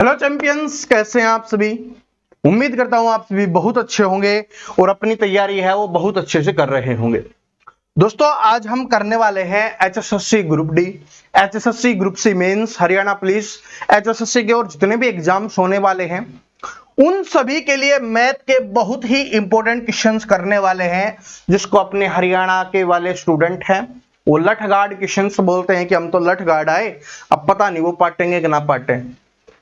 Hello champions, कैसे हैं आप सभी। उम्मीद करता हूं आप सभी बहुत अच्छे होंगे और अपनी तैयारी है वो बहुत अच्छे से कर रहे होंगे। दोस्तों, आज हम करने वाले हैं HSSC group D, HSSC group C mains, Haryana police, HSSC के और जितने भी एग्जाम्स होने वाले हैं उन सभी के लिए मैथ के बहुत ही इंपॉर्टेंट क्वेश्चंस करने वाले हैं। जिसको अपने हरियाणा के वाले स्टूडेंट हैं वो लठ गार्ड क्वेश्चंस बोलते हैं कि हम तो लठ गार्ड आए, अब पता नहीं वो पाटेंगे कि ना पाटे।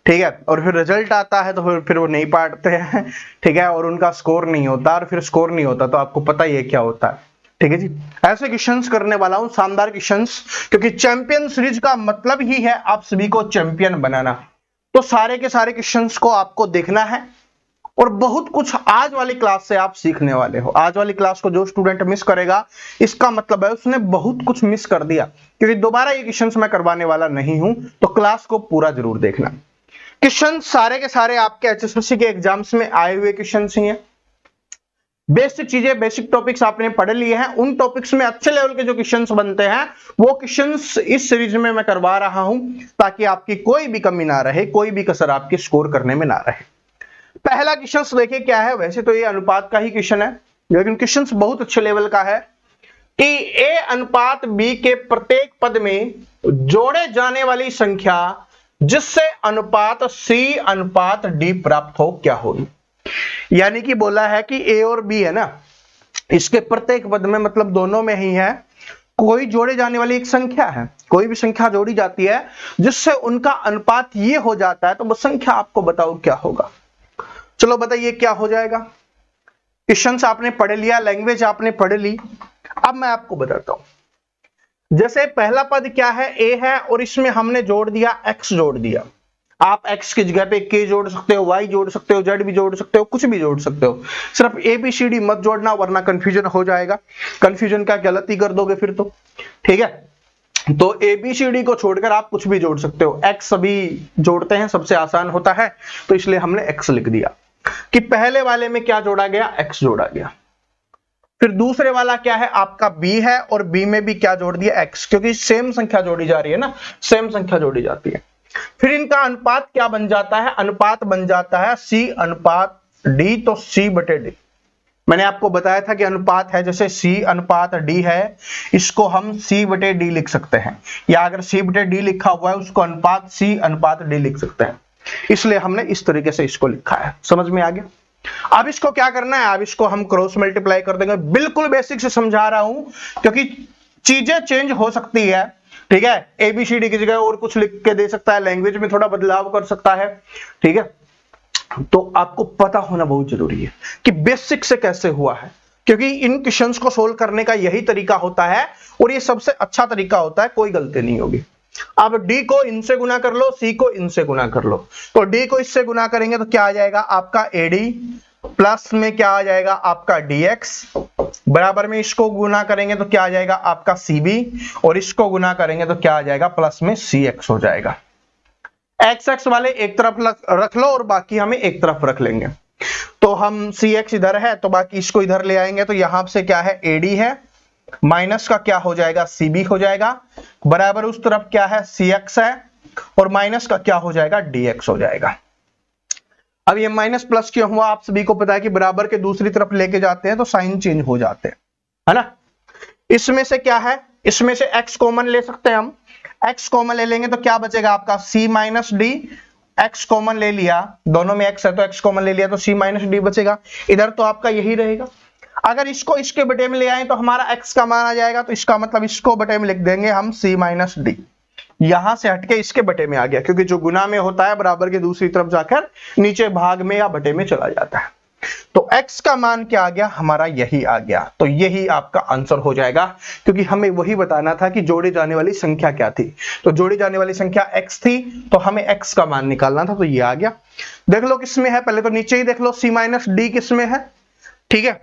ठीक है, और फिर रिजल्ट आता है तो फिर वो नहीं पढ़ते हैं। ठीक है, और उनका स्कोर नहीं होता, और फिर स्कोर नहीं होता तो आपको पता ही है क्या होता है। ठीक है जी, ऐसे क्वेश्चंस करने वाला हूं, शानदार क्वेश्चंस, क्योंकि चैंपियन सीरीज का मतलब ही है आप सभी को चैंपियन बनाना। तो सारे के सारे क्वेश्चंस को आपको देखना है और बहुत कुछ आज वाली क्लास से आप सीखने वाले हो। आज वाली क्लास को जो स्टूडेंट मिस करेगा इसका मतलब है उसने बहुत कुछ मिस कर दिया, क्योंकि दोबारा ये क्वेश्चंस मैं करवाने वाला नहीं हूं। तो क्लास को पूरा जरूर देखना। क्वेश्चन सारे के सारे आपके एचएसएससी के एग्जाम्स में आए हुए क्वेश्चन ही हैं। बेसिक चीजें, बेसिक टॉपिक्स आपने पढ़ लिए हैं। उन टॉपिक्स में अच्छे लेवल के जो क्वेश्चंस बनते हैं वो क्वेश्चंस इस सीरीज में मैं करवा रहा हूं, ताकि आपकी कोई भी कमी ना रहे, कोई भी कसर आपकी स्कोर करने में ना रहे। पहला क्वेश्चन देखिए क्या है। वैसे तो ये अनुपात का ही क्वेश्चन है, लेकिन क्वेश्चन बहुत अच्छे लेवल का है कि ए अनुपात बी के प्रत्येक पद में जोड़े जाने वाली संख्या जिससे अनुपात सी अनुपात डी प्राप्त हो क्या होगी। यानी कि बोला है कि ए और बी है ना, इसके प्रत्येक पद में मतलब दोनों में ही है, कोई जोड़े जाने वाली एक संख्या है, कोई भी संख्या जोड़ी जाती है जिससे उनका अनुपात ये हो जाता है, तो वो संख्या आपको बताओ क्या होगा। चलो बताइए क्या हो जाएगा। क्वेश्चंस आपने पढ़ लिया, लैंग्वेज आपने पढ़ ली, अब मैं आपको बताता हूं। जैसे पहला पद क्या है, ए है, और इसमें हमने जोड़ दिया x जोड़ दिया। आप x की जगह पे k जोड़ सकते हो, y जोड़ सकते हो, z भी जोड़ सकते हो, कुछ भी जोड़ सकते हो। सिर्फ ABCD मत जोड़ना वरना कंफ्यूजन हो जाएगा। कंफ्यूजन का गलती कर दोगे फिर तो। ठीक है, तो ABCD को छोड़कर आप कुछ भी जोड़ सकते हो। x सभी जोड़ते हैं, सबसे आसान होता है, तो इसलिए हमने x लिख दिया कि पहले वाले में क्या जोड़ा गया, x जोड़ा गया। फिर दूसरे वाला क्या है आपका b है, और b में भी क्या जोड़ दिया, x, क्योंकि सेम संख्या जोड़ी जा रही है ना, सेम संख्या जोड़ी जाती है। फिर इनका अनुपात क्या बन जाता है, अनुपात बन जाता है c अनुपात d, तो c बटे d। मैंने आपको बताया था कि अनुपात है, जैसे c अनुपात d है, इसको हम c बटे d लिख सकते हैं, या अगर c बटे d लिखा हुआ है उसको अनुपात c अनुपात d लिख सकते हैं। इसलिए हमने इस तरीके से इसको लिखा है। समझ में आ गया। अब इसको क्या करना है, अब इसको हम क्रॉस मल्टीप्लाई कर देंगे। बिल्कुल बेसिक से समझा रहा हूं, क्योंकि चीजें चेंज हो सकती है। ठीक है, ABCD की जगह और कुछ लिख के दे सकता है, लैंग्वेज में थोड़ा बदलाव कर सकता है। ठीक है, तो आपको पता होना बहुत जरूरी है कि बेसिक से कैसे हुआ है, क्योंकि इन क्वेश्चंस को सोल्व करने का यही तरीका होता है और ये सबसे अच्छा तरीका होता है, कोई गलती नहीं होगी। अब d को इनसे गुना कर लो, c को इनसे गुना कर लो, तो d को इससे गुना करेंगे तो क्या आ जाएगा आपका AD, प्लस में क्या आ जाएगा आपका dx, बराबर में इसको गुना करेंगे तो क्या आ जाएगा आपका cb, और इसको गुना करेंगे तो क्या आ जाएगा प्लस में cx हो जाएगा। x वाले एक तरफ रख लो और बाकी हमें एक तरफ रख लेंगे। तो हम cx इधर है तो बाकी इसको इधर ले आएंगे, तो यहां से क्या है AD है, माइनस का क्या हो जाएगा CB हो जाएगा, बराबर उस तरफ क्या है CX है, और माइनस का क्या हो जाएगा DX हो जाएगा। अब ये माइनस प्लस क्यों हुआ, आप सभी को पता है कि बराबर के दूसरी तरफ लेके जाते हैं तो साइन चेंज हो जाते हैं, है ना। इसमें से क्या है, इसमें से x कॉमन ले सकते हैं हम, x कॉमन ले लेंगे तो क्या बचेगा आपका c minus D. x common ले लिया, दोनों में x है तो x कॉमन ले लिया तो c माइनस डी बचेगा। इधर तो आपका यही रहेगा। अगर इसको इसके बटे में ले आए तो हमारा x का मान आ जाएगा, तो इसका मतलब इसको बटे में लिख देंगे हम c माइनस डी। यहां से हटके इसके बटे में आ गया, क्योंकि जो गुना में होता है बराबर के दूसरी तरफ जाकर नीचे भाग में या बटे में चला जाता है। तो x का मान क्या आ गया हमारा, यही आ गया। तो यही आपका आंसर हो जाएगा, क्योंकि हमें वही बताना था कि जोड़ी जाने वाली संख्या क्या थी। तो जोड़ी जाने वाली संख्या x थी, तो हमें x का मान निकालना था, तो ये आ गया। देख लो किसमें है, पहले तो नीचे ही देख लो c माइनस डी किसमें है। ठीक है,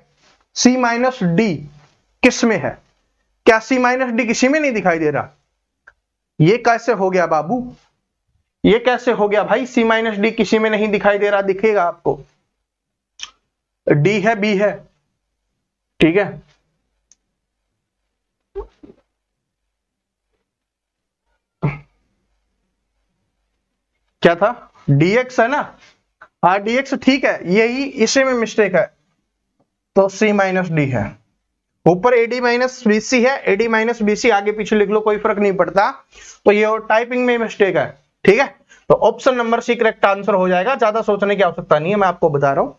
c माइनस डी किसमें है, क्या c माइनस डी किसी में नहीं दिखाई दे रहा। ये कैसे हो गया बाबू, ये कैसे हो गया भाई, c माइनस डी किसी में नहीं दिखाई दे रहा, दिखेगा आपको। d है, b है, ठीक है। क्या था, dx है ना, हाँ dx ठीक है, यही इसी में मिस्टेक है, तो c माइनस डी है, ऊपर AD माइनस BC है, AD माइनस BC आगे पीछे लिख लो कोई फर्क नहीं पड़ता, तो ये और टाइपिंग में मिस्टेक है, ठीक है। तो option number C correct answer हो जाएगा, ज्यादा सोचने की आवश्यकता नहीं है, मैं आपको बता रहा हूं,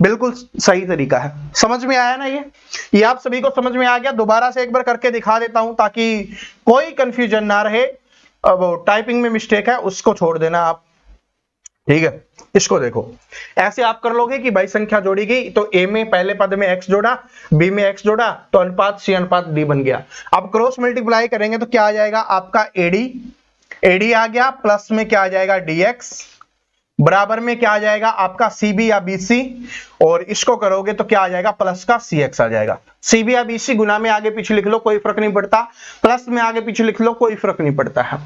बिल्कुल सही तरीका है। समझ में आया ना, ये आप सभी को समझ में आ गया। दोबारा से एक बार करके दिखा देता हूं ताकि कोई कंफ्यूजन ना रहे, अब टाइपिंग में मिस्टेक है उसको छोड़ देना आप, ठीक है। इसको देखो, ऐसे आप कर लोगे कि भाई संख्या जोड़ी गई तो a में पहले पद में x जोड़ा, b में x जोड़ा, तो अनुपात c अनुपात d बन गया। अब क्रॉस मल्टीप्लाई करेंगे तो क्या आ जाएगा आपका AD आ गया, प्लस में क्या आ जाएगा dx, बराबर में क्या आ जाएगा आपका CB या BC, और इसको करोगे तो क्या आ जाएगा प्लस का CX आ जाएगा। CB या BC गुना में आगे पीछे लिख लो कोई फर्क नहीं पड़ता, प्लस में आगे पीछे लिख लो कोई फर्क नहीं पड़ता है,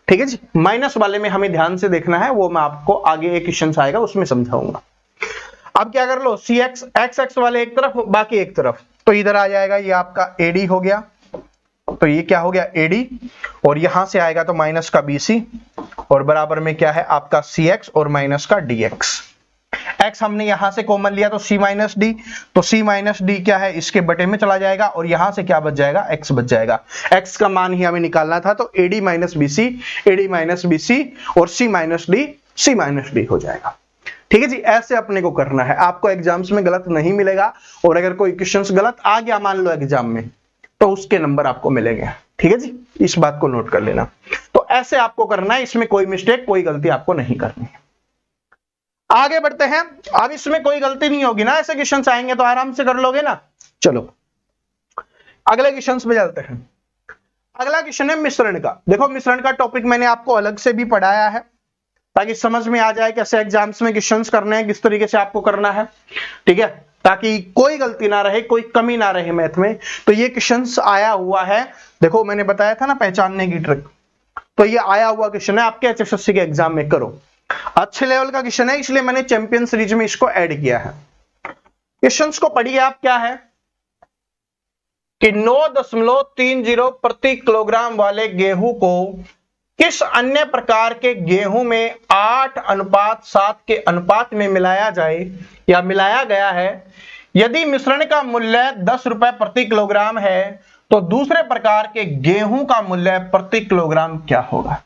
ठीक है जी। माइनस वाले में हमें ध्यान से देखना है, वो मैं आपको आगे एक क्वेश्चन आएगा उसमें समझाऊंगा। अब क्या कर लो, CX XX वाले एक तरफ बाकी एक तरफ, तो इधर आ जाएगा ये आपका AD हो गया, तो ये क्या हो गया AD, और यहां से आएगा तो माइनस का BC, और बराबर में क्या है आपका CX और माइनस का DX। x हमने यहां से कॉमन लिया तो c माइनस डी, तो c माइनस डी क्या है इसके बटे में चला जाएगा, और यहां से क्या बच जाएगा x बच जाएगा। x का मान ही हमें निकालना था, तो AD माइनस BC और c माइनस डी हो जाएगा, ठीक है जी। ऐसे अपने को करना है, आपको एग्जाम्स में गलत नहीं मिलेगा, और अगर कोई क्वेश्चंस गलत आ गया मान लो एग्जाम में तो उसके नंबर आपको मिलेंगे, ठीक है जी, इस बात को नोट कर लेना। तो ऐसे आपको करना है, इसमें कोई मिस्टेक कोई गलती आपको नहीं करनी है। आगे बढ़ते हैं, अब इसमें कोई गलती नहीं होगी ना, ऐसे क्वेश्चंस आएंगे तो आराम से कर लोगे ना। चलो अगले क्वेश्चंस पे चलते हैं। अगला क्वेश्चन है मिश्रण का। देखो मिश्रण का टॉपिक मैंने आपको अलग से भी पढ़ाया है ताकि समझ में आ जाए कैसे एग्जाम्स में क्वेश्चंस करने हैं, किस तरीके से आपको करना है, ठीक है, ताकि कोई गलती ना रहे, कोई कमी ना रहे मैथ में। तो ये क्वेश्चंस आया हुआ है, देखो मैंने बताया था ना पहचानने की ट्रिक, तो ये आया हुआ क्वेश्चन है आपके HSSC के एग्जाम में। करो, अच्छे लेवल का क्वेश्चन है, इसलिए मैंने चैंपियन सीरीज में इसको ऐड किया है। क्वेश्चंस को पढ़िए आप, क्या है कि 9.30 प्रति किलोग्राम वाले गेहूं को किस अन्य प्रकार के गेहूं में 8:7 के अनुपात में मिलाया जाए या मिलाया गया है। यदि मिश्रण का मूल्य 10 रुपए प्रति किलोग्राम है तो दूसरे प्रकार के गेहूं का मूल्य प्रति किलोग्राम क्या होगा।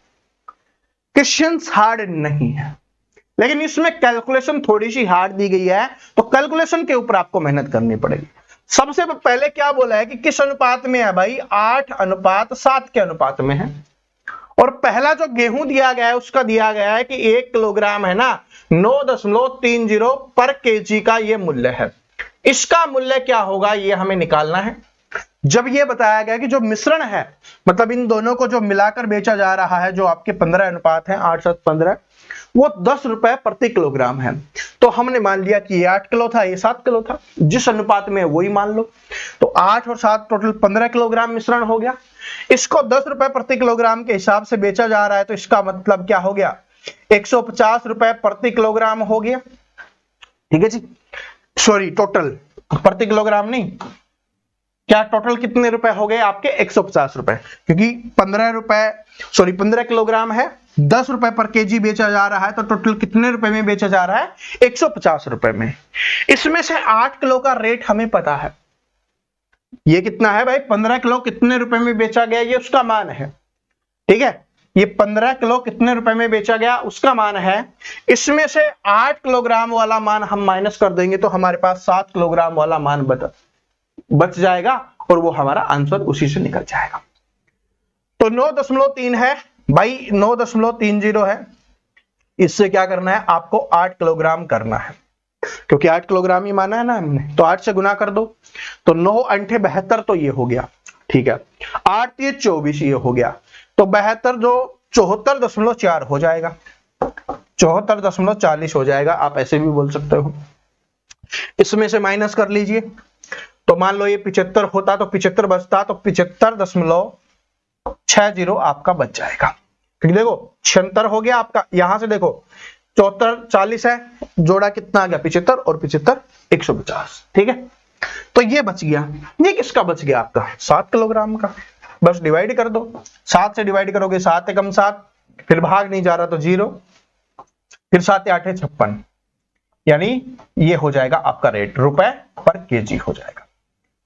क्वेश्चन हार्ड नहीं है, लेकिन इसमें कैलकुलेशन थोड़ी सी हार्ड दी गई है, तो कैलकुलेशन के ऊपर आपको मेहनत करनी पड़ेगी। सबसे पहले क्या बोला है कि किस अनुपात में है भाई, 8:7 के अनुपात में है, और पहला जो गेहूं दिया गया है उसका दिया गया है कि 1 किलोग्राम है ना 9.30 पर केजी का ये मूल्य है। इसका मूल्य क्या होगा ये हमें निकालना है। जब ये बताया गया कि जो मिश्रण है, मतलब इन दोनों को जो मिलाकर बेचा जा रहा है, जो आपके 15 अनुपात है 8:7:15, वो 10 रुपए प्रति किलोग्राम है, तो हमने मान लिया कि ये 8 किलो था, ये 7 किलो था, जिस अनुपात में वही मान लो। तो 8 और 7 टोटल 15 किलोग्राम मिश्रण हो गया। इसको 10 रुपए प्रति किलोग्राम के हिसाब से बेचा जा रहा है, तो इसका मतलब क्या हो गया, 150 रुपए प्रति किलोग्राम हो गया, ठीक है जी। सॉरी, टोटल प्रति किलोग्राम नहीं, क्या टोटल कितने रुपए हो गए आपके, 150 रुपए, क्योंकि 15 किलोग्राम है, 10 रुपए पर केजी बेचा जा रहा है, तो टोटल कितने रुपए में बेचा जा रहा है, 150 रुपए में। इसमें से 8 किलो का रेट हमें पता है, ये कितना है भाई, 15 किलो कितने रुपए में बेचा गया ये उसका मान है, ठीक है। ये 15 किलो कितने रुपए में बेचा गया उसका मान है। इसमें से 8 किलोग्राम वाला मान हम माइनस कर देंगे तो हमारे पास 7 किलोग्राम वाला मान बच जाएगा, और वो हमारा आंसर उसी से निकल जाएगा। तो 9.3 है भाई, 9.30 है, इससे क्या करना है आपको 8 किलोग्राम करना है, क्योंकि 8 किलोग्राम ही माना है ना हमने, तो 8 से गुना कर दो, तो 9 8 72 तो ये हो गया, ठीक है, 8 3 24 ये हो गया, तो 72 जो 74.4 हो जाएगा, 74.40 हो जाएगा, आप ऐसे भी बोल सकते हो। इसमें से माइनस कर लीजिए, तो मान लो ये 75 होता तो 75 बचता, तो 75.60 आपका बच जाएगा, क्योंकि देखो 76 हो गया आपका, यहां से देखो 74 40 है, जोड़ा कितना आ गया 75, और 75 150, ठीक है। तो ये बच गया, ये किसका बच गया आपका, 7 किलोग्राम का। बस डिवाइड कर दो, 7 से डिवाइड करोगे 7 एकम 7, फिर भाग नहीं जा रहा तो 0, फिर 7 या 8 56, यानी ये हो जाएगा आपका रेट, रुपए पर केजी हो जाएगा,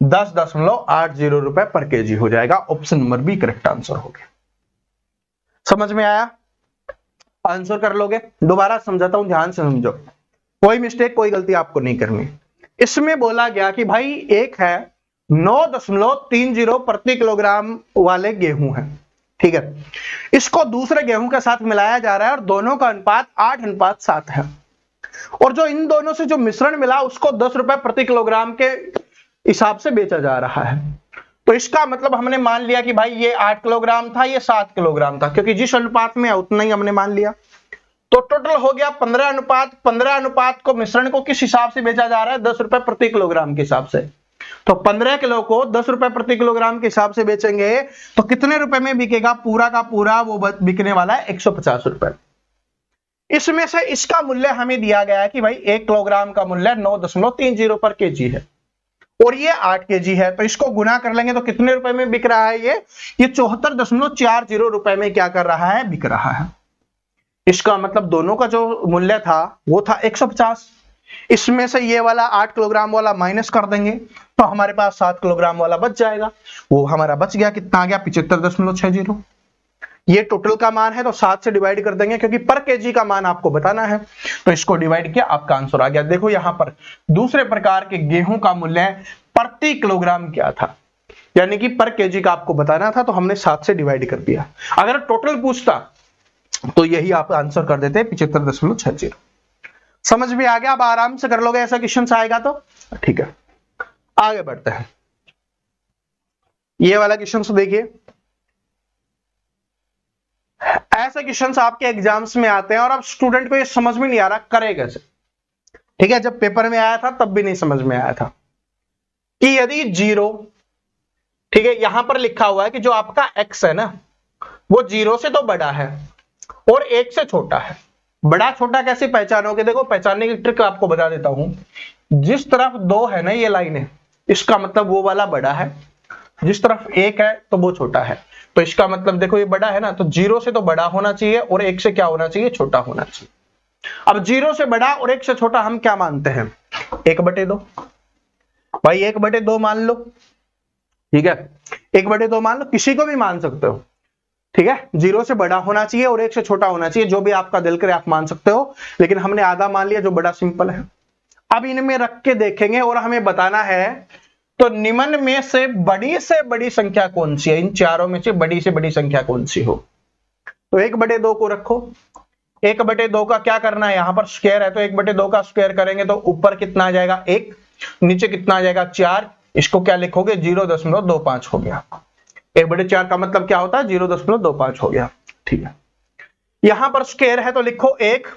10.80 रुपए पर केजी हो जाएगा। Option number B correct answer हो गया। समझ में आया? आंसर कर लोगे? दोबारा समझाता हूं, ध्यान से समझो, कोई मिस्टेक कोई गलती आपको नहीं करनी। इसमें बोला गया कि भाई एक है 9.30 प्रति किलोग्राम वाले गेहूं है, ठीक है, इसको दूसरे गेहूं के साथ मिलाया जा रहा है और दोनों का अनुपात 8:7 है, और जो इन दोनों से जो मिश्रण मिला उसको 10 रुपए प्रति किलोग्राम के हिसाब से बेचा जा रहा है। तो इसका मतलब हमने मान लिया कि भाई ये 8 किलोग्राम था, ये 7 किलोग्राम था, क्योंकि जिस अनुपात में है उतना ही हमने मान लिया। तो टोटल हो गया 15 अनुपात को मिश्रण को किस हिसाब से बेचा जा रहा है? 10 रुपए प्रति किलोग्राम के हिसाब से। तो 15 किलो को 10 रुपए प्रति किलोग्राम के हिसाब से बेचेंगे तो कितने रुपए में बिकेगा? पूरा का पूरा वो बिकने वाला है 150 रुपए। इसमें से इसका मूल्य हमें दिया गया है कि भाई 1 किलोग्राम का मूल्य 9.30 पर केजी है और ये 8 केजी है, तो इसको गुना कर लेंगे तो कितने रुपए में बिक रहा है? ये 74.40 रुपए में क्या कर रहा है? बिक रहा है। इसका मतलब दोनों का जो मूल्य था वो था 150, इसमें से ये वाला 8 किलोग्राम वाला माइनस कर देंगे तो हमारे पास 7 किलोग्राम वाला बच जाएगा, वो हमारा बच गया, कितना आ गया? 75.60। ये टोटल का मान है तो 7 से डिवाइड कर देंगे, क्योंकि पर केजी का मान आपको बताना है, तो इसको डिवाइड किया, आपका आंसर आ गया। देखो यहां पर दूसरे प्रकार के गेहूं का मूल्य प्रति किलोग्राम क्या था, यानी कि पर केजी का आपको बताना था, तो हमने 7 से डिवाइड कर दिया। अगर टोटल पूछता तो यही आप आंसर कर देते 75.60। समझ में आ गया? अब आराम से कर लोगे, ऐसा क्वेश्चन आएगा तो ठीक है। आगे बढ़ते हैं, ये वाला क्वेश्चन देखिए, ऐसे क्वेश्चंस आपके एग्जाम्स में आते हैं और अब स्टूडेंट को ये समझ में नहीं आ रहा करे कैसे, ठीक है। जब पेपर में आया था तब भी नहीं समझ में आया था कि यदि 0, ठीक है, यहां पर लिखा हुआ है कि जो आपका x है ना वो 0 से तो बड़ा है और 1 से छोटा है। बड़ा छोटा कैसे पहचानोगे? देखो पहचानने की ट्रिक आपको बता देता हूं। जिस तरफ 2 है ना ये लाइन है, इसका मतलब वो वाला बड़ा है, जिस तरफ 1 है तो वो छोटा है। तो इसका मतलब देखो ये बड़ा है ना, तो 0 से तो बड़ा होना चाहिए और 1 से क्या होना चाहिए? छोटा होना चाहिए। अब 0 से बड़ा और 1 से छोटा हम क्या मानते हैं? 1/2। भाई 1/2 मान लो, ठीक है, 1/2 मान लो, किसी को भी मान सकते हो, ठीक है। 0 से बड़ा होना चाहिए और 1 से छोटा होना चाहिए, जो भी आपका दिल करे आप मान सकते हो, लेकिन हमने आधा मान लिया जो बड़ा सिंपल है। अब इनमें रख के देखेंगे और हमें बताना है तो निम्न में से बड़ी संख्या कौन सी है? इन चारों में से बड़ी संख्या कौन सी हो? तो 1/2 को रखो। 1/2 का क्या करना है? यहां पर स्क्वायर है तो 1/2 का स्क्वायर करेंगे तो ऊपर कितना आ जाएगा? 1, नीचे कितना आ जाएगा? 4। इसको क्या लिखोगे? 0.25 हो गया। 1/4 का मतलब क्या होता है? 0.25 हो गया, ठीक है। यहां पर स्क्वायर है तो लिखो 1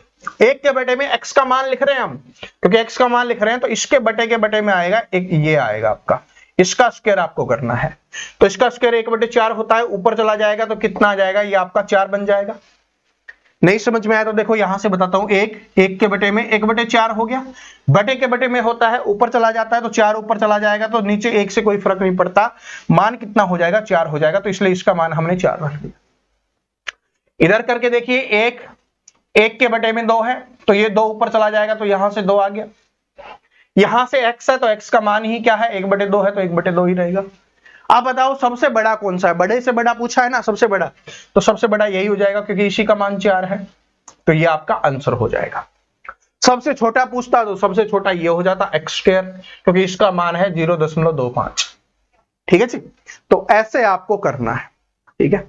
के बटे में x का मान लिख रहे हैं हम, क्योंकि x का मान लिख रहे हैं तो इसके बटे के बटे में आएगा एक, ये आएगा आपका, इसका स्क्वायर आपको करना है। तो इसका स्क्वायर 1/4 होता है, ऊपर चला जाएगा तो कितना आ जाएगा? ये आपका 4 बन जाएगा। नहीं समझ में आया तो देखो यहां से बताता हूं, 1 के बटे में 1/4 हो गया, बटे के बटे में होता है ऊपर चला जाता है तो 4 ऊपर चला जाएगा, तो नीचे 1 से कोई फर्क नहीं पड़ता, मान कितना हो जाएगा? 4 हो जाएगा, तो इसलिए इसका मान हमने 4 रख दिया। इधर करके देखिए, 1 के बटे में 2 है तो ये 2 ऊपर चला जाएगा तो यहां से 2 आ गया। यहां से x है तो x का मान ही क्या है? 1/2 है तो 1/2 ही रहेगा। अब बताओ सबसे बड़ा कौन सा है? बड़े से बड़ा पूछा है ना, सबसे बड़ा, तो सबसे बड़ा यही हो जाएगा क्योंकि इसी का मान 4 है, तो ये आपका आंसर हो जाएगा। सबसे छोटा पूछता तो सबसे छोटा ये हो जाता x², क्योंकि इसका मान है 0.25, ठीक है जी। तो ऐसे आपको करना है, ठीक है।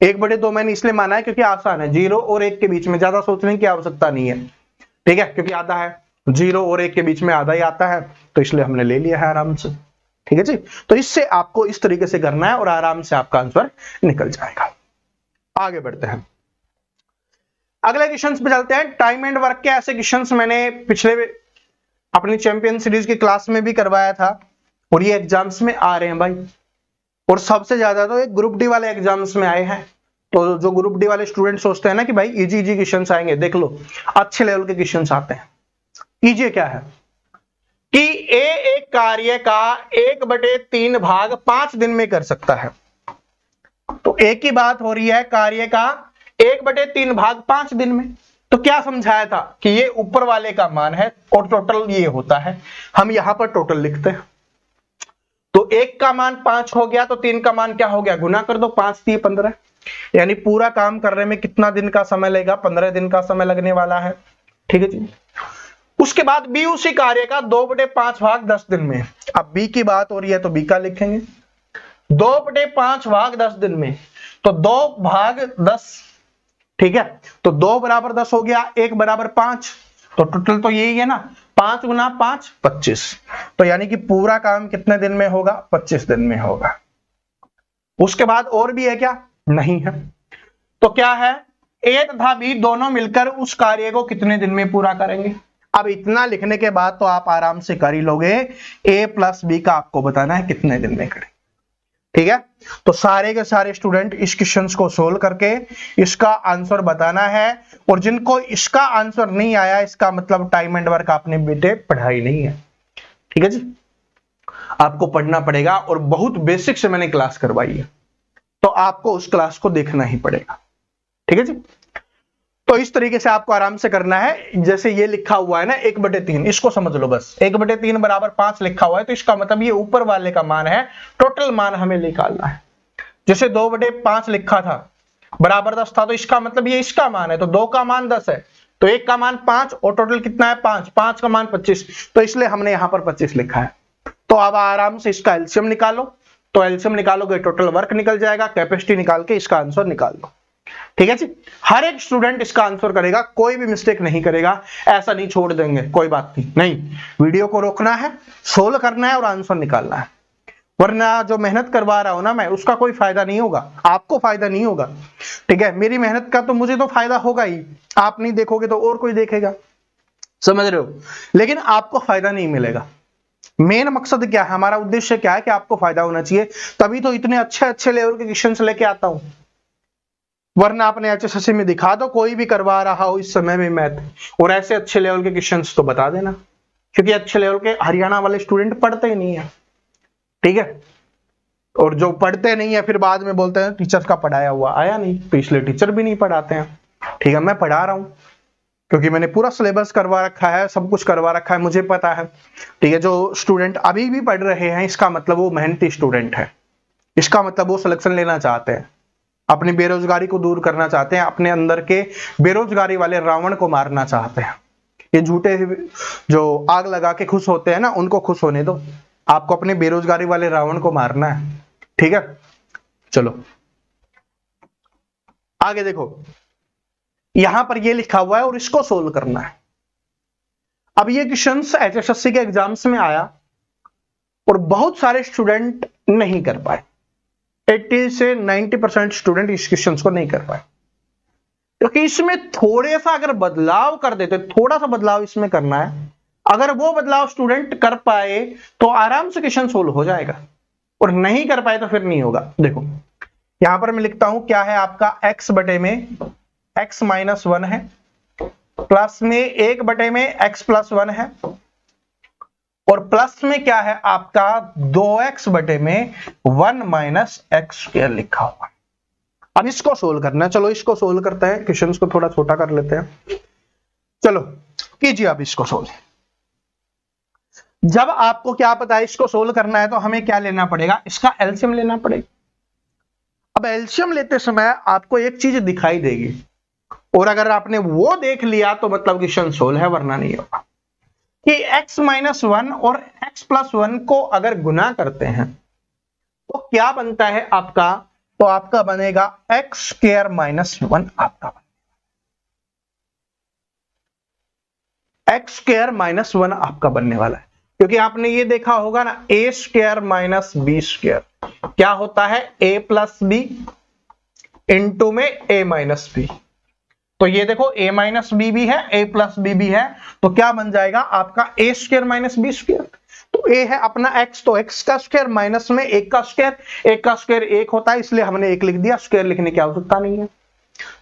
1/2 मैंने इसलिए माना है क्योंकि आसान है, 0 और 1 के बीच में ज्यादा सोचने की आवश्यकता नहीं है, ठीक है, क्योंकि आधा है, 0 और 1 के बीच में आधा ही आता है, तो इसलिए हमने ले लिया है आराम से, ठीक है जी। तो इससे आपको इस तरीके से करना है और आराम से आपका आंसर निकल जाएगा। आगे बढ़ते हैं, अगले क्वेश्चन पे चलते हैं। टाइम एंड वर्क के ऐसे क्वेश्चन मैंने पिछले अपनी चैंपियन सीरीज की क्लास में भी करवाया था और ये एग्जाम्स में आ रहे हैं भाई, और सबसे ज्यादा तो एक ग्रुप डी वाले एग्जाम्स में आए हैं। तो जो ग्रुप डी वाले स्टूडेंट सोचते हैं ना कि भाई इजी क्वेश्चंस आएंगे, देख लो अच्छे लेवल के क्वेश्चंस आते हैं। इजी क्या है कि एक कार्य का 1/3 भाग 5 दिन में कर सकता है। तो एक ही बात हो रही है, कार्य का 1/3 भाग 5 दिन में, तो क्या समझाया था कि ये ऊपर वाले का मान है और टोटल ये होता है, हम यहां पर टोटल लिखते हैं। तो 1 का मान 5 हो गया तो 3 का मान क्या हो गया, गुना कर दो, 5 3 15, यानी पूरा काम करने में कितना दिन का समय लगेगा, 15 दिन का समय लगने वाला है। ठीक है जी। उसके बाद बी उसी कार्य का 2/5 भाग 10 दिन में। अब बी की बात हो रही है तो बी का लिखेंगे 2/5 भाग 10 दिन में, तो 2 भाग 10, ठीक है। तो 2 बराबर 10 हो गया, 1 बराबर 5, तो टोटल तो यही है ना, 5 गुना 5 25, तो यानी कि पूरा काम कितने दिन में होगा, 25 दिन में होगा। उसके बाद और भी है क्या, नहीं है। तो क्या है, ए तथा बी दोनों मिलकर उस कार्य को कितने दिन में पूरा करेंगे। अब इतना लिखने के बाद तो आप आराम से कर ही लोगे, ए प्लस बी का आपको बताना है कितने दिन में करें। ठीक है, तो सारे के सारे स्टूडेंट इस क्वेश्चन को सोल्व करके इसका आंसर बताना है, और जिनको इसका आंसर नहीं आया इसका मतलब टाइम एंड वर्क आपने बेटे पढ़ाई नहीं है। ठीक है जी, आपको पढ़ना पड़ेगा, और बहुत बेसिक से मैंने क्लास करवाई है, तो आपको उस क्लास को देखना ही पड़ेगा। ठीक है जी, तो इस तरीके से आपको आराम से करना है। जैसे ये लिखा हुआ है ना 1/3, इसको समझ लो बस, 1/3 बराबर 5 लिखा हुआ है, तो इसका मतलब ये ऊपर वाले का मान है, टोटल मान हमें निकालना है। जैसे 2/5 लिखा था बराबर 10 था, तो इसका मतलब ये इसका मान है, तो 2 का मान 10 है, तो 1 का मान 5 और टोटल कितना है 5, 5 का मान 25, तो इसलिए हमने यहां पर 25 लिखा है। तो अब आराम से इसका एलसीएम निकालो, तो एलसीएम निकालोगे टोटल वर्क निकल जाएगा, कैपेसिटी निकाल के इसका आंसर निकाल लो। ठीक है जी, हर एक स्टूडेंट इसका आंसर करेगा, कोई भी मिस्टेक नहीं करेगा, ऐसा नहीं छोड़ देंगे, कोई बात नहीं, वीडियो को रोकना है, सोल्व करना है और आंसर निकालना है, वरना जो मेहनत करवा रहा हूं ना मैं, उसका कोई फायदा नहीं होगा, आपको फायदा नहीं होगा। ठीक है, मेरी मेहनत का तो मुझे तो फायदा होगा ही, आप नहीं देखोगे तो और कोई देखेगा, समझ रहे हो, लेकिन आपको फायदा नहीं मिलेगा। मेन मकसद क्या है, हमारा उद्देश्य क्या है कि आपको फायदा होना चाहिए, तभी तो इतने अच्छे अच्छे लेवल के क्वेश्चंस लेके आता हूं, वरना आपने एचएसएससी में दिखा दो कोई भी करवा रहा हो इस समय में मैथ, और ऐसे अच्छे लेवल के क्वेश्चंस तो बता देना, क्योंकि अच्छे लेवल के हरियाणा वाले स्टूडेंट पढ़ते ही नहीं है। ठीक है, और जो पढ़ते नहीं है फिर बाद में बोलते हैं टीचर का पढ़ाया हुआ आया नहीं, तो इसलिए टीचर भी नहीं पढ़ाते हैं। ठीक है, मैं पढ़ा रहा हूं क्योंकि मैंने पूरा सिलेबस करवा रखा है, सब कुछ करवा रखा है, मुझे पता है। ठीक है, जो स्टूडेंट अभी भी पढ़ रहे हैं इसका मतलब वो मेहनती स्टूडेंट है, इसका मतलब वो सिलेक्शन लेना चाहते हैं, अपनी बेरोजगारी को दूर करना चाहते हैं, अपने अंदर के बेरोजगारी वाले रावण को मारना चाहते हैं। ये झूठे जो आग लगा के खुश होते हैं ना, उनको खुश होने दो, आपको अपने बेरोजगारी वाले रावण को मारना है। ठीक है, चलो आगे देखो, यहां पर ये लिखा हुआ है और इसको सोल्व करना है। अब ये क्वेश्चन एचएसएससी के एग्जाम्स में आया और बहुत सारे स्टूडेंट नहीं कर पाए, 80 से 90% स्टूडेंट इस क्वेश्चन को नहीं कर पाए, क्योंकि इसमें थोड़े सा अगर बदलाव कर देते, थोड़ा सा बदलाव इसमें करना है, अगर वो बदलाव स्टूडेंट कर पाए तो आराम से क्वेश्चन सोल्व हो जाएगा, और नहीं कर पाए तो फिर नहीं होगा। देखो यहां पर मैं लिखता हूं क्या है आपका, x बटे में x माइनस 1 है, प्लस में 1 बटे में x प्लस 1 है, और प्लस में क्या है आपका 2x बटे में 1 माइनस एक्स स्क्वायर लिखा हुआ। अब इसको सोल्व करना है, चलो इसको सोल्व करते हैं, क्वेश्चंस को थोड़ा छोटा कर लेते हैं। चलो कीजिए आप इसको सोल्व। जब आपको क्या पता है इसको सोल्व करना है तो हमें क्या लेना पड़ेगा, इसका एलसीएम लेना पड़ेगा। अब एलसीएम लेते समय आपको एक चीज दिखाई देगी, और अगर आपने वो देख लिया तो मतलब क्वेश्चन सोल्व है, वरना नहीं होगा। कि x माइनस 1 और x प्लस 1 को अगर गुना करते हैं तो क्या बनता है आपका, तो आपका बनेगा x स्क्वायर माइनस 1, आपका x स्क्वायर माइनस 1 आपका बनने वाला है, क्योंकि आपने ये देखा होगा ना a square minus B square क्या होता है, a प्लस बी इंटू में a माइनस बी। तो ये देखो a माइनस बी भी है, a प्लस बी भी है, तो क्या बन जाएगा आपका a square minus B square. तो a है अपना x, तो x का स्क्वायर माइनस में 1 का स्क्वायर, 1 का स्क्वायर 1 होता है, इसलिए हमने 1 लिख दिया, स्क्वायर लिखने की आवश्यकता नहीं है।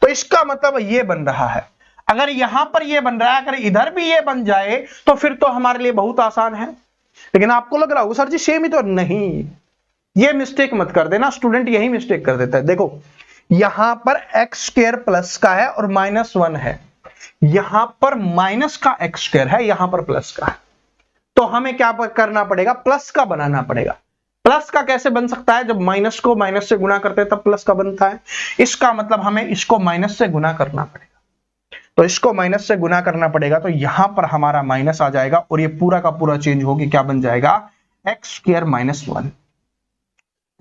तो इसका मतलब ये बन रहा है, अगर यहां पर ये बन रहा है, अगर इधर भी ये बन जाए तो फिर तो हमारे लिए बहुत आसान है। लेकिन आपको लग रहा होगा सर जी सेम ही तो, नहीं, ये मिस्टेक मत कर देना, स्टूडेंट यही मिस्टेक कर देता है। देखो यहां पर एक्स स्क्वायर प्लस का है और माइनस 1 है, यहां पर माइनस का एक्स स्क्वायर है, यहां पर प्लस का है, तो हमें क्या करना पड़ेगा, प्लस का बनाना पड़ेगा। प्लस का कैसे बन सकता है, जब माइनस को माइनस से गुना करते हैं तब प्लस का बनता है। इसका मतलब हमें इसको माइनस से गुना करना पड़ेगा, तो इसको माइनस से गुना करना पड़ेगा, तो यहां पर हमारा माइनस आ जाएगा और ये पूरा का पूरा चेंज होके क्या बन जाएगा, एक्स स्क्वायर माइनस 1,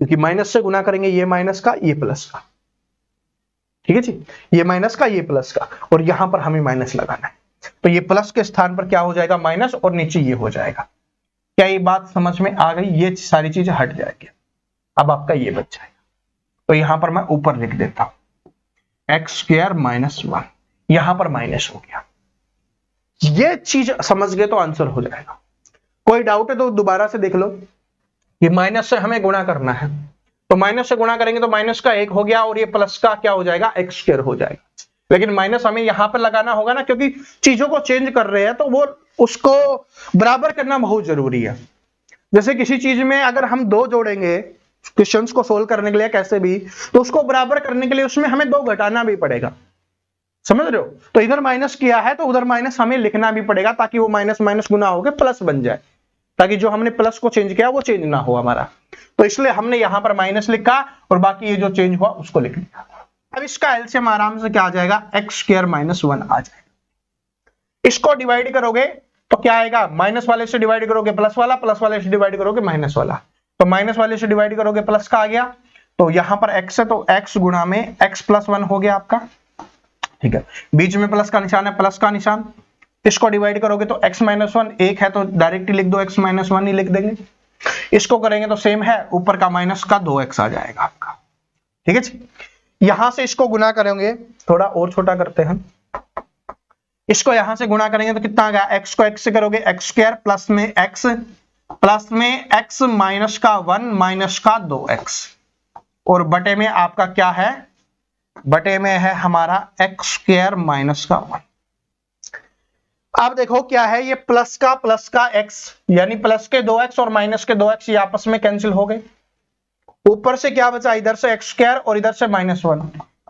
क्योंकि माइनस से गुना करेंगे, ये माइनस का ये प्लस का, ठीक है जी, ये माइनस का ये प्लस का, और यहां पर हमें माइनस लगाना है, तो ये प्लस के स्थान पर क्या हो जाएगा, माइनस, और नीचे ये हो जाएगा। क्या ये बात समझ में आ गई, ये सारी चीजें हट जाएगी, अब आपका ये बच जाएगा। तो यहां पर मैं ऊपर लिख देता हूं एक्स स्क्वायर माइनस 1, यहां पर माइनस हो गया। ये चीज समझ गए तो आंसर हो जाएगा। कोई डाउट है तो दोबारा से देख लो। ये माइनस से हमें गुणा करना है, तो माइनस से गुणा करेंगे तो माइनस का 1 हो गया, और ये प्लस का क्या हो जाएगा, एक्स स्क्वायर हो जाएगा। लेकिन माइनस हमें यहां पर लगाना होगा ना, क्योंकि चीजों को चेंज कर रहे हैं, तो वो उसको बराबर करना बहुत जरूरी है। जैसे किसी चीज में अगर हम 2 जोड़ेंगे क्वेश्चंस को सोल्व करने के लिए कैसे भी, तो उसको बराबर करने के लिए उसमें हमें 2 घटाना भी पड़ेगा, समझ रहे हो। तो इधर माइनस किया है तो उधर माइनस हमें लिखना भी पड़ेगा, ताकि वो माइनस माइनस गुना होकर प्लस बन जाए, ताकि जो हमने प्लस को चेंज किया वो चेंज ना हो हमारा। तो इसलिए हमने यहां पर माइनस लिखा और बाकी ये जो चेंज हुआ उसको लिख लिया। अब इसका एलसीएम आराम से क्या आ जाएगा, एक्स स्क्वायर माइनस 1 आ जाएगा। इसको डिवाइड करोगे तो क्या आएगा, माइनस वाले से डिवाइड करोगे प्लस वाला, प्लस वाले से डिवाइड करोगे माइनस वाला, तो माइनस वाले से डिवाइड करोगे प्लस का आ गया, तो यहां पर एक्स है तो एक्स गुणा में एक्स प्लस 1 हो गया आपका, ठीक है। बीच में प्लस का निशान है, प्लस का निशान, इसको डिवाइड करोगे तो x माइनस 1 1 है तो डायरेक्ट लिख दो, x माइनस 1 ही लिख देंगे। इसको करेंगे तो सेम है, ऊपर का माइनस का 2x आ जाएगा आपका, ठीक है जी। यहां से इसको गुना करेंगे, थोड़ा और छोटा करते हैं, इसको यहां से गुणा करेंगे तो कितना आ गया, x को x से करोगे x स्क्वायर प्लस में x माइनस का 1 माइनस का 2x, और बटे में आपका क्या है, बटे में है हमारा x स्क्वायर माइनस का 1। अब देखो क्या है, ये प्लस का x, यानी प्लस के 2x और माइनस के 2x ये आपस में कैंसिल हो गए। ऊपर से क्या बचा, इधर से x स्क्वायर और इधर से माइनस 1,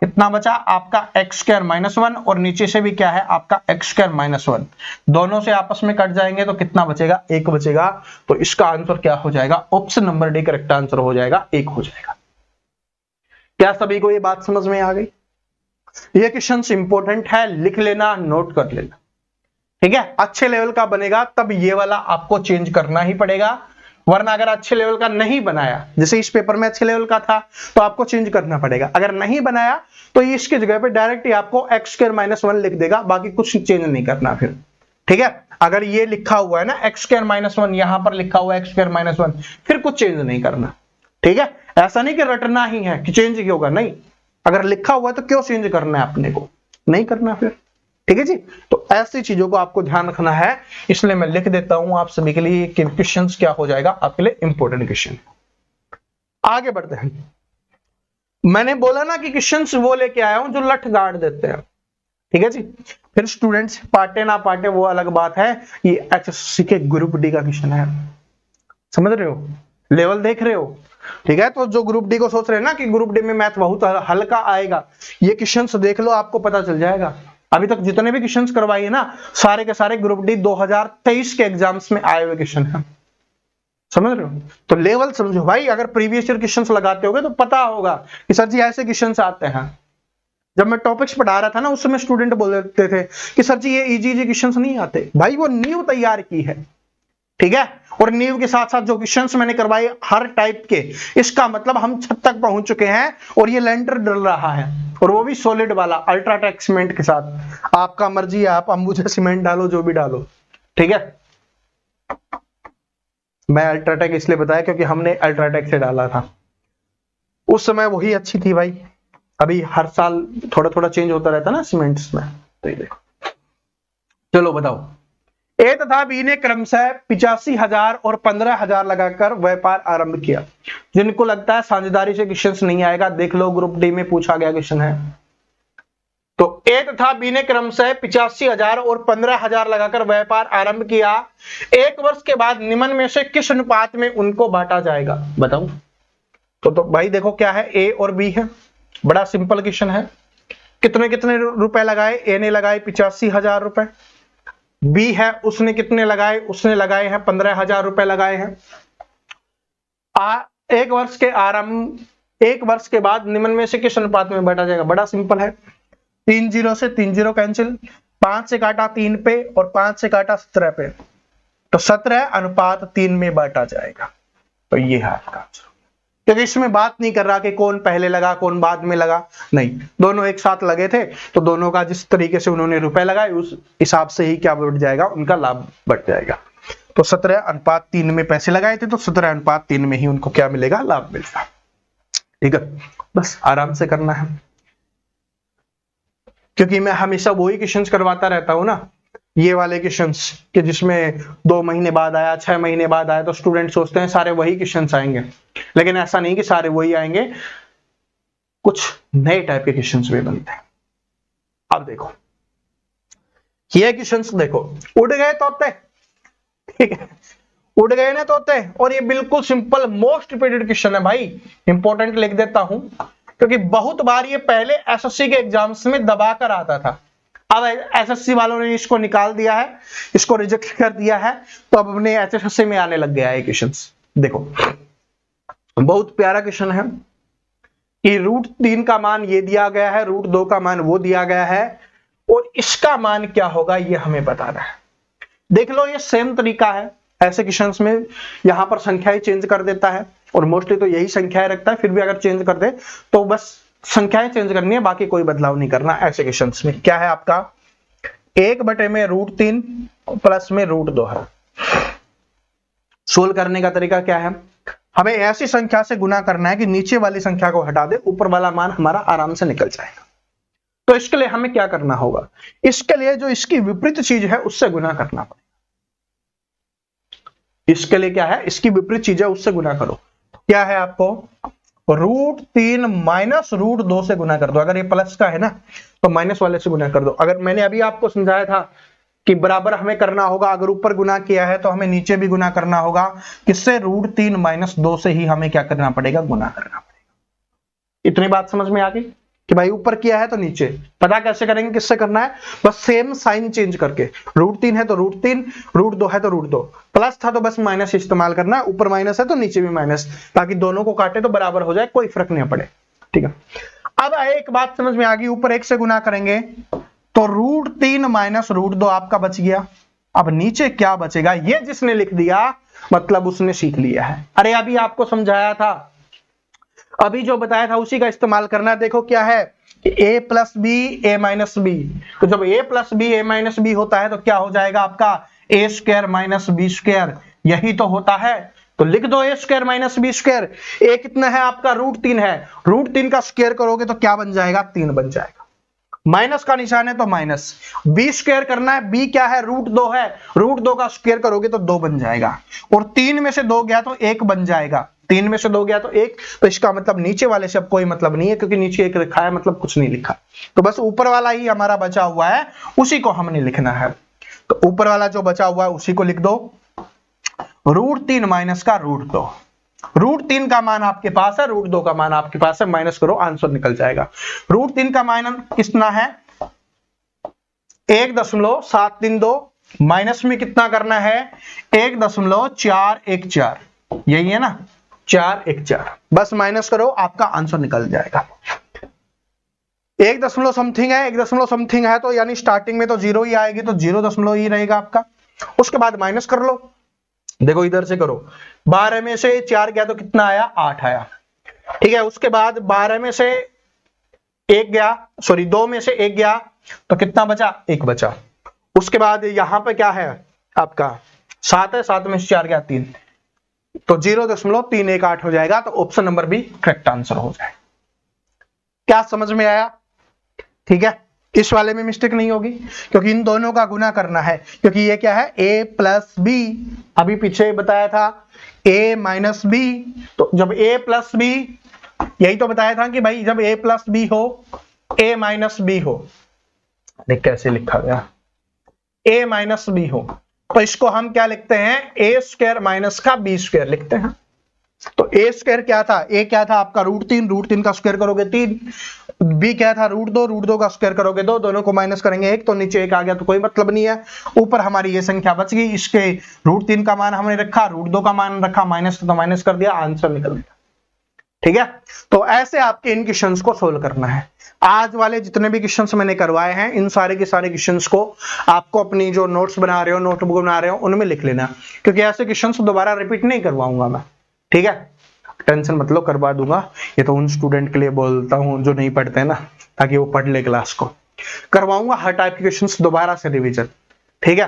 कितना बचा आपका x स्क्वायर माइनस 1, और नीचे से भी क्या है आपका x स्क्वायर माइनस 1, दोनों से आपस में कट जाएंगे तो कितना बचेगा, 1 बचेगा। तो इसका आंसर क्या हो जाएगा, option number D correct answer हो जाएगा, 1 हो जाएगा। क्या सभी को ये बात समझ में आ गई। ये क्वेश्चन इंपॉर्टेंट है, लिख लेना, नोट कर लेना, ठीक है। अच्छे लेवल का बनेगा तब ये वाला आपको चेंज करना ही पड़ेगा, वरना अगर अच्छे लेवल का नहीं बनाया, जैसे इस पेपर में अच्छे लेवल का था तो आपको चेंज करना पड़ेगा। अगर नहीं बनाया तो ये इसकी जगह पे डायरेक्ट ही आपको एक्स स्क्वायर माइनस 1 लिख देगा, बाकी कुछ चेंज नहीं करना फिर, ठीक है। अगर ये लिखा हुआ है ना एक्स स्क्वायर माइनस 1, यहां पर लिखा हुआ है एक्स स्क्वायर माइनस 1, फिर कुछ चेंज नहीं करना, ठीक है। ऐसा नहीं कि रटना ही है कि चेंज ही होगा, नहीं, अगर लिखा हुआ है तो क्यों चेंज करना है, अपने को नहीं करना फिर, ठीक है जी। तो ऐसी चीजों को आपको ध्यान रखना है, इसलिए मैं लिख देता हूं आप सभी के लिए कि क्वेश्चंस क्या हो जाएगा आपके लिए इंपॉर्टेंट क्वेश्चन। आगे बढ़ते हैं। मैंने बोला ना कि क्वेश्चंस वो लेके आया हूं जो लठ गाड़ देते हैं, ठीक है जी। फिर स्टूडेंट्स पाटे ना पाटे वो अलग बात है, ये एचएससी के ग्रुप डी का क्वेश्चन है, समझ रहे हो, लेवल देख रहे हो, ठीक है। तो जो ग्रुप डी को सोच रहे हैं ना कि ग्रुप डी में मैथ बहुत हल्का आएगा, ये क्वेश्चंस देख लो, आपको पता चल जाएगा। अभी तक जितने भी क्वेश्चंस करवाइए ना, सारे के सारे ग्रुप डी 2023 के एग्जाम्स में आए हुए क्वेश्चन हैं, समझ रहे हो। तो लेवल समझो भाई, अगर प्रीवियस ईयर क्वेश्चंस लगाते होगे तो पता होगा कि सर जी ऐसे क्वेश्चंस आते हैं। जब मैं टॉपिक्स पढ़ा रहा था ना, उस समय स्टूडेंट बोलते थे कि सर जी ये इजी क्वेश्चंस नहीं आते। भाई वो नींव तैयार की है, ठीक है, और नींव के साथ साथ जो क्वेश्चंस मैंने करवाए हर टाइप के, इसका मतलब हम छत तक पहुंच चुके हैं, और ये लेंटर डल रहा है, और वो भी सॉलिड वाला अल्ट्राटेक सीमेंट के साथ। आपका मर्जी है, आप अंबुजा सीमेंट डालो, जो भी डालो, ठीक है। मैं अल्ट्राटेक इसलिए बताया क्योंकि हमने अल्ट्राटेक से डाला था, उस समय वही अच्छी थी भाई। अभी हर साल थोड़ा थोड़ा चेंज होता रहता ना सीमेंट्स में, तो ये देखो। चलो बताओ, ए तथा बी ने क्रमशः 85,000 और 15,000 लगाकर व्यापार आरंभ किया। जिनको लगता है साझेदारी से क्वेश्चन नहीं आएगा, देख लो ग्रुप डी में पूछा गया क्वेश्चन है। तो ए तथा बी ने क्रमशः 85,000 और 15,000 लगाकर व्यापार आरंभ किया। एक वर्ष के बाद निम्न में से किस अनुपात में उनको बांटा जाएगा, बताओ। तो भाई देखो क्या है, ए और बी है, बड़ा सिंपल क्वेश्चन है। कितने कितने रुपए लगाए, ए ने लगाए 85,000 रुपए, बी है उसने कितने लगाए, उसने लगाए हैं 15,000 रुपए लगाए हैं। एक वर्ष के बाद निम्न में से किस अनुपात में बांटा जाएगा? बड़ा सिंपल है, 3 0 से 3 0 कैंसिल, 5 से काटा 3 पे और 5 से काटा 17 पे, तो 17:3 में बांटा जाएगा। तो ये है आपका आंसर, क्योंकि इसमें बात नहीं कर रहा कि कौन पहले लगा कौन बाद में लगा, नहीं, दोनों एक साथ लगे थे तो दोनों का जिस तरीके से उन्होंने रुपए लगाए उस हिसाब से ही क्या बढ़ जाएगा, उनका लाभ बढ़ जाएगा। तो 17:3 में पैसे लगाए थे तो 17:3 में ही उनको क्या मिलेगा, लाभ मिलेगा। ठीक है, बस आराम से करना है, क्योंकि मैं हमेशा वही क्वेश्चंस करवाता रहता हूं ना, ये वाले क्वेश्चंस कि जिसमें 2 महीने बाद आया, 6 महीने बाद आया, तो स्टूडेंट सोचते हैं सारे वही क्वेश्चंस आएंगे, लेकिन ऐसा नहीं कि सारे वही आएंगे, कुछ नए टाइप के क्वेश्चंस भी बनते हैं। अब देखो ये क्वेश्चंस देखो, उड़ गए तोते, ठीक है, उड़ गए ना तोते, और ये बिल्कुल सिंपल मोस्ट रिपीटेड क्वेश्चन है भाई, इंपॉर्टेंट लिख देता हूं क्योंकि बहुत बार ये पहले एसएससी के एग्जाम्स में दबा कर आता था। अब एसएससी वालों ने इसको निकाल दिया है, इसको रिजेक्ट कर दिया है, तो अब अपने एचएससी में आने लग गया है क्वेश्चंस। देखो बहुत प्यारा क्वेश्चन है कि √3 का मान ये दिया गया है, √2 का मान वो दिया गया है, और इसका मान क्या होगा ये हमें बताना है। देख लो ये सेम तरीका है, ऐसे क्वेश्चंस में यहां पर संख्याएं चेंज कर देता है, और मोस्टली तो यही संख्याएं रखता है, फिर भी अगर चेंज कर दे तो बस संख्याएं चेंज करनी है, बाकी कोई बदलाव नहीं करना। ऐसे क्वेश्चंस में क्या है आपका 1/√3 प्लस में √2 है। सोल्व करने का तरीका क्या है, हमें ऐसी संख्या से गुना करना है कि नीचे वाली संख्या को हटा दे, ऊपर वाला मान हमारा आराम से निकल जाएगा। तो इसके लिए हमें क्या करना होगा, इसके लिए जो इसकी विपरीत चीज है उससे गुना करना पड़ेगा। इसके लिए क्या है, इसकी विपरीत चीज है उससे गुना करो। क्या है आपको √3 माइनस √2 से गुना कर दो, अगर ये प्लस का है ना तो माइनस वाले से गुना कर दो। अगर मैंने अभी आपको समझाया था कि बराबर हमें करना होगा, अगर ऊपर गुना किया है तो हमें नीचे भी गुना करना होगा, किससे, √3 माइनस 2 से ही हमें क्या करना पड़ेगा, गुना करना पड़ेगा। इतनी बात समझ में आ गई कि भाई ऊपर किया है तो नीचे, पता कैसे करेंगे किससे करना है, बस सेम साइन चेंज करके, √3 है तो √3, √2 है तो √2, प्लस था तो बस माइनस इस्तेमाल करना है, ऊपर माइनस है तो नीचे भी माइनस, ताकि दोनों को काटे तो बराबर हो जाए, कोई फर्क नहीं पड़े। ठीक है, अब एक बात समझ में आ गई, ऊपर 1 से गुना करेंगे तो √3 माइनस √2 आपका बच गया। अब नीचे क्या बचेगा, ये जिसने लिख दिया मतलब उसने सीख लिया है। अरे अभी आपको समझाया था, अभी जो बताया था उसी का इस्तेमाल करना है। देखो क्या है कि a plus B A minus B, तो जब a plus B A minus B होता है तो क्या हो जाएगा आपका a² माइनस b², यही तो होता है। तो लिख दो a² माइनस b², a कितना है आपका √3 है, √3 का स्क्वायर करोगे तो क्या बन जाएगा, 3 बन जाएगा, माइनस का निशान है तो माइनस, b² करना है, b क्या है √2 है, √2 का स्क्वायर करोगे तो 2 बन जाएगा, और 3 में से 2 गया तो 1 बन जाएगा, 3 में से 2 गया तो 1, तो इसका मतलब नीचे वाले से अब कोई मतलब नहीं है, क्योंकि नीचे 1 लिखा है मतलब कुछ नहीं लिखा, तो बस ऊपर वाला ही हमारा बचा हुआ है, उसी को हमने लिखना है। तो ऊपर वाला जो बचा हुआ है उसी को लिख दो, √3 माइनस का √2, √3 का मान आपके पास है, √2 का मान आपके पास है, माइनस करो आंसर निकल जाएगा। √3 का मान कितना है 1.732, माइनस में कितना करना है 1.414, यही है ना 414, बस माइनस करो आपका आंसर निकल जाएगा। 1 दशमलव समथिंग है, 1 दशमलव समथिंग है तो यानी स्टार्टिंग में तो 0 ही आएगी, तो 0 दशमलव ही रहेगा आपका, उसके बाद माइनस कर लो। देखो इधर से करो, 12 में से 4 गया तो कितना आया 8 आया, ठीक है, उसके बाद 12 में से 1 गया, सॉरी 2 में से 1 गया तो कितना बचा 1 बचा, उसके बाद यहां पे क्या है आपका 7 है, 7 में से 4 गया 3, तो 0.318 हो जाएगा, तो option number B correct answer हो जाएगा। क्या समझ में आया, ठीक है, इस वाले में मिस्टेक नहीं होगी क्योंकि इन दोनों का गुना करना है, क्योंकि ये क्या है a प्लस बी, अभी पीछे बताया था a माइनस बी, तो जब a प्लस बी, यही तो बताया था कि भाई जब a प्लस बी हो a माइनस बी हो, देख कैसे लिखा गया a माइनस बी हो, तो इसको हम क्या लिखते हैं a² माइनस का b² लिखते हैं, तो ए स्क्वायर क्या था, ए क्या था आपका √3 का स्क्वायर करोगे 3, बी क्या था √2 का स्क्वायर करोगे 2, दोनों को माइनस करेंगे 1, तो नीचे 1 आ गया तो कोई मतलब नहीं है। ऊपर हमारी ये संख्या बच गई, इसके √3 का मान हमने रखा, √2 का मान रखा, माइनस तो माइनस कर दिया, आंसर निकल गया। ठीक है, तो ऐसे आपके इन क्वेश्चंस को सोल्व करना है। आज वाले जितने भी क्वेश्चंस मैंने करवाए हैं, इन सारे के सारे क्वेश्चंस को आपको अपनी जो नोट्स बना रहे हो, नोटबुक बना रहे हो, उनमें लिख लेना, क्योंकि ऐसे क्वेश्चंस दोबारा रिपीट नहीं करवाऊंगा मैं। ठीक है, टेंशन मत लो, करवा दूंगा। ये तो उन स्टूडेंट के लिए बोलता हूं जो नहीं पढ़ते ना, ताकि वो पढ़ ले क्लास को। करवाऊंगा हर टाइप के क्वेश्चंस दोबारा से रिवीजन। ठीक है,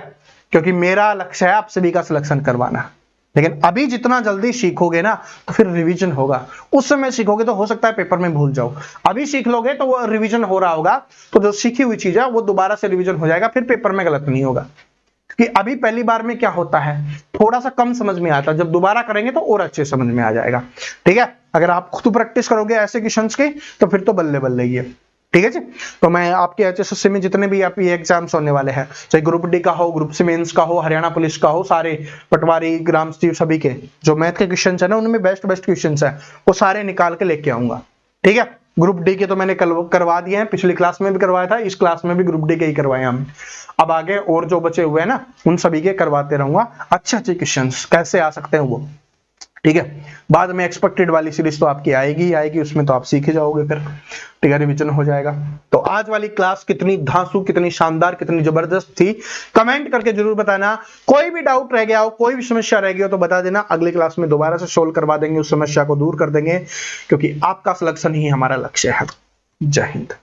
क्योंकि मेरा लक्ष्य है आप सभी का सिलेक्शन करवाना। लेकिन अभी जितना जल्दी सीखोगे ना तो फिर रिवीजन होगा, उस समय सीखोगे तो हो सकता है पेपर में भूल जाओ, अभी सीख लोगे तो वो रिवीजन हो रहा होगा, तो जो सीखी हुई चीज है वो दोबारा से रिवीजन हो जाएगा, फिर पेपर में गलत नहीं होगा। क्योंकि अभी पहली बार में क्या होता है, थोड़ा सा कम समझ में आता है, जब दोबारा करेंगे तो और अच्छे समझ में आ जाएगा। ठीक है, अगर आप खुद प्रैक्टिस करोगे ऐसे क्वेश्चंस की तो फिर तो बल्ले बल्ले ही है। ठीक है जी, तो मैं आपके एचएसएससी में जितने भी आप ये एग्जाम्स होने वाले हैं, चाहे ग्रुप डी का हो, ग्रुप सी मेंस का हो, हरियाणा पुलिस का हो, सारे पटवारी, ग्राम सचिव, सभी के जो मैथ के क्वेश्चन है ना, उनमें बेस्ट क्वेश्चन है वो सारे निकाल के लेके आऊंगा। ठीक है, ग्रुप डी के तो मैंने कल करवा दिए हैं, पिछली क्लास में भी करवाया था, इस क्लास में भी ग्रुप डी के ही करवाए हम। अब आगे और जो बचे हुए हैं ना, उन सभी के करवाते रहूंगा, अच्छे क्वेश्चंस कैसे आ सकते हैं वो। ठीक है, बाद में एक्सपेक्टेड वाली सीरीज तो आपकी आएगी, उसमें तो आप सीख ही जाओगे फिर। ठीक है, रिवीजन हो जाएगा। तो आज वाली क्लास कितनी धांसू, कितनी शानदार, कितनी जबरदस्त थी, कमेंट करके जरूर बताना। कोई भी डाउट रह गया हो, कोई भी समस्या रह गई हो तो बता देना, अगली क्लास में दोबारा से सोल्व करवा देंगे, उस समस्या को दूर कर देंगे, क्योंकि आपका सिलेक्शन ही हमारा लक्ष्य है। जय हिंद।